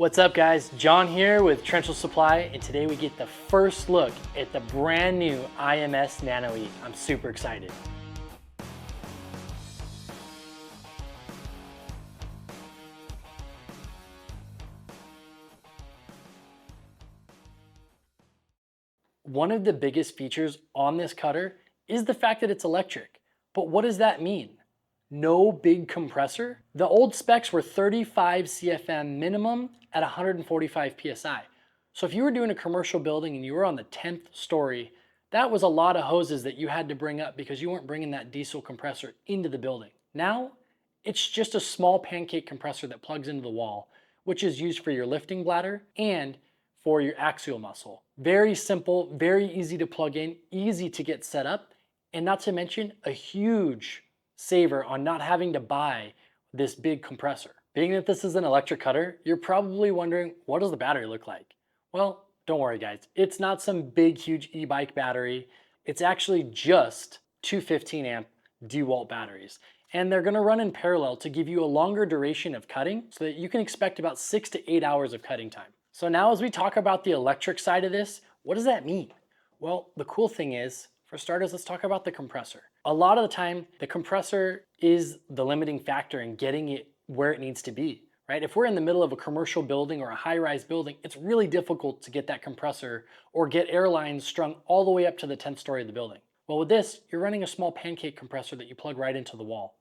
What's up guys, John here with Trenchless Supply, and today we get the first look at the brand new IMS NANO E. I'm super excited. One of the biggest features on this cutter is the fact that it's electric. But what does that mean? No big compressor? The old specs were 35 CFM minimum at 145 PSI. So if you were doing a commercial building and you were on the 10th story, that was a lot of hoses that you had to bring up because you weren't bringing that diesel compressor into the building. Now, it's just a small pancake compressor that plugs into the wall, which is used for your lifting bladder and for your axial muscle. Very simple, very easy to plug in, easy to get set up, and not to mention a huge saver on not having to buy this big compressor. Being that this is an electric cutter, you're probably wondering, what does the battery look like? Well, don't worry guys, it's not some big huge e-bike battery. It's actually just two 15 amp DeWalt batteries. And they're gonna run in parallel to give you a longer duration of cutting so that you can expect about 6 to 8 hours of cutting time. So now as we talk about the electric side of this, what does that mean? Well, the cool thing is, for starters, let's talk about the compressor. A lot of the time, the compressor is the limiting factor in getting it where it needs to be, right? If we're in the middle of a commercial building or a high-rise building, it's really difficult to get that compressor or get air lines strung all the way up to the 10th story of the building. Well, with this, you're running a small pancake compressor that you plug right into the wall.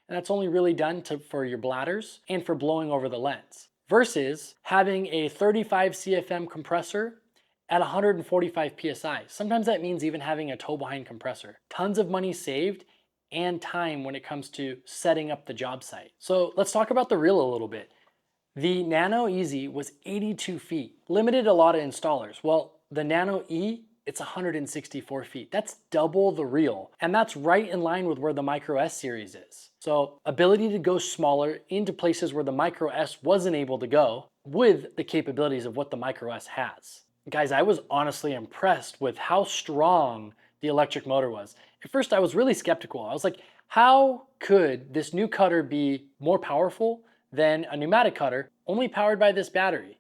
And that's only really done for your bladders and for blowing over the lens. Versus having a 35 CFM compressor at 145 PSI. Sometimes that means even having a toe behind compressor. Tons of money saved and time when it comes to setting up the job site. So let's talk about the reel a little bit. The Nano Easy was 82 feet, limited a lot of installers. Well, the Nano E, it's 164 feet. That's double the reel. And that's right in line with where the Micro S series is. So ability to go smaller into places where the Micro S wasn't able to go with the capabilities of what the Micro S has. Guys, I was honestly impressed with how strong the electric motor was. At first, I was really skeptical. I was like, how could this new cutter be more powerful than a pneumatic cutter only powered by this battery?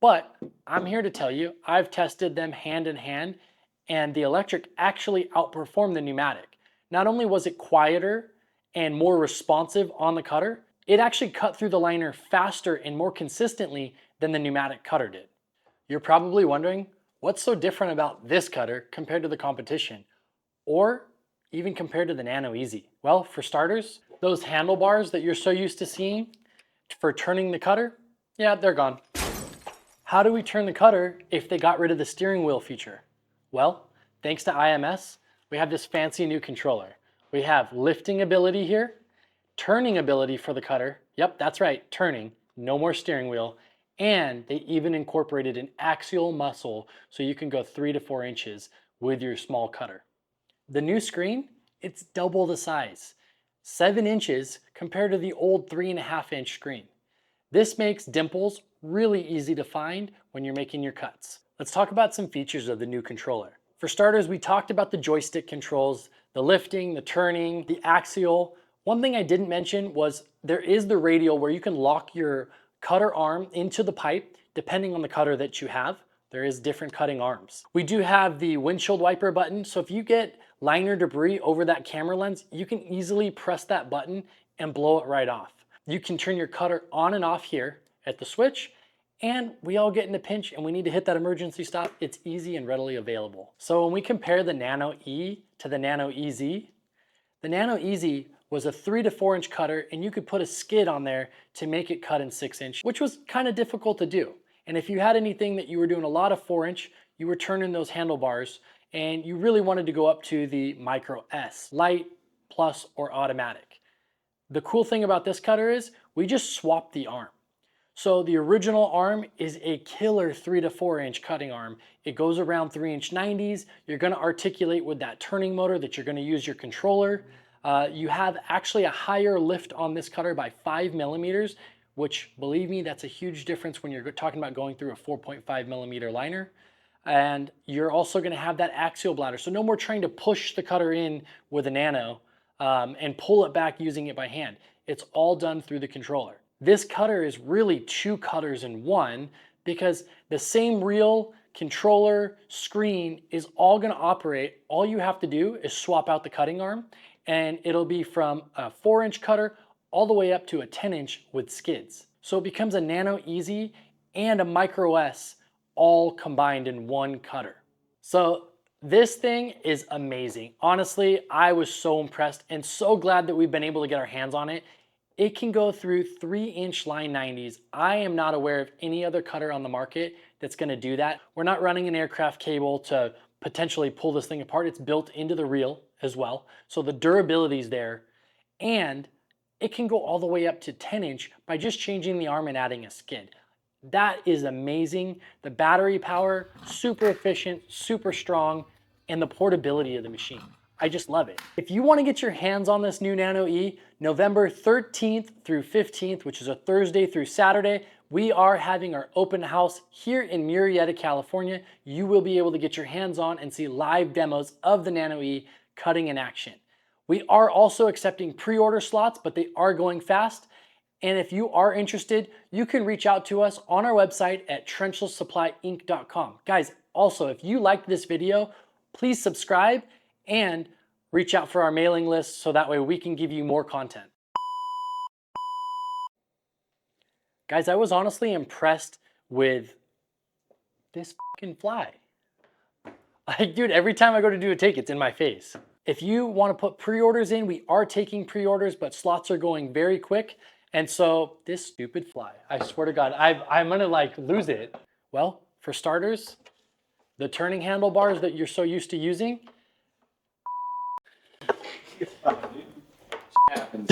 But I'm here to tell you, I've tested them hand in hand, and the electric actually outperformed the pneumatic. Not only was it quieter and more responsive on the cutter, it actually cut through the liner faster and more consistently than the pneumatic cutter did. You're probably wondering, what's so different about this cutter compared to the competition? Or even compared to the Nano Easy? Well, for starters, those handlebars that you're so used to seeing for turning the cutter, yeah, they're gone. How do we turn the cutter if they got rid of the steering wheel feature? Well, thanks to IMS, we have this fancy new controller. We have lifting ability here, turning ability for the cutter. Yep, that's right, turning, no more steering wheel. And they even incorporated an axial muscle so you can go 3 to 4 inches with your small cutter. The new screen, it's double the size, 7 inches compared to the old 3.5 inch screen. This makes dimples really easy to find when you're making your cuts. Let's talk about some features of the new controller. For starters, we talked about the joystick controls, the lifting, the turning, the axial. One thing I didn't mention was there is the radial where you can lock your cutter arm into the pipe depending on the cutter that you have. There is different cutting arms. We do have the windshield wiper button, so if you get liner debris over that camera lens, you can easily press that button and blow it right off. You can turn your cutter on and off here at the switch, and we all get in a pinch and we need to hit that emergency stop. It's easy and readily available. So when we compare the Nano E to the Nano EZ, the Nano Easy was a 3 to 4 inch cutter, and you could put a skid on there to make it cut in 6 inch, which was kind of difficult to do. And if you had anything that you were doing a lot of 4 inch, you were turning those handlebars, and you really wanted to go up to the Micro S, light, plus, or automatic. The cool thing about this cutter is we just swapped the arm. So the original arm is a killer 3 to 4 inch cutting arm. It goes around 3 inch 90s. You're gonna articulate with that turning motor that you're gonna use your controller. You have actually a higher lift on this cutter by 5 millimeters, which, believe me, that's a huge difference when you're talking about going through a 4.5 millimeter liner. And you're also gonna have that axial bladder. So no more trying to push the cutter in with a Nano and pull it back using it by hand. It's all done through the controller. This cutter is really 2 cutters in one because the same reel, controller, screen is all gonna operate. All you have to do is swap out the cutting arm and it'll be from a 4-inch cutter all the way up to a 10-inch with skids. So it becomes a Nano Easy and a Micro S all combined in one cutter. So this thing is amazing. Honestly, I was so impressed and so glad that we've been able to get our hands on it. It can go through 3-inch line 90s. I am not aware of any other cutter on the market that's gonna do that. We're not running an aircraft cable to potentially pull this thing apart. It's built into the reel as well. So the durability is there, and it can go all the way up to 10-inch by just changing the arm and adding a skid. That is amazing. The battery power, super efficient, super strong, and the portability of the machine. I just love it. If you want to get your hands on this new Nano E, November 13th through 15th, which is a Thursday through Saturday, we are having our open house here in Murrieta, California. You will be able to get your hands on and see live demos of the Nano E cutting in action. We are also accepting pre-order slots, but they are going fast. And if you are interested, you can reach out to us on our website at trenchlesssupplyinc.com. Guys, also, if you liked this video, please subscribe and reach out for our mailing list so that way we can give you more content. Guys, I was honestly impressed with this fucking fly. Like, dude, every time I go to do a take, it's in my face. If you want to put pre-orders in, we are taking pre-orders, but slots are going very quick. And so this stupid fly, I swear to God, I'm gonna like lose it. Well, for starters, the turning handlebars that you're so used to using. Happens.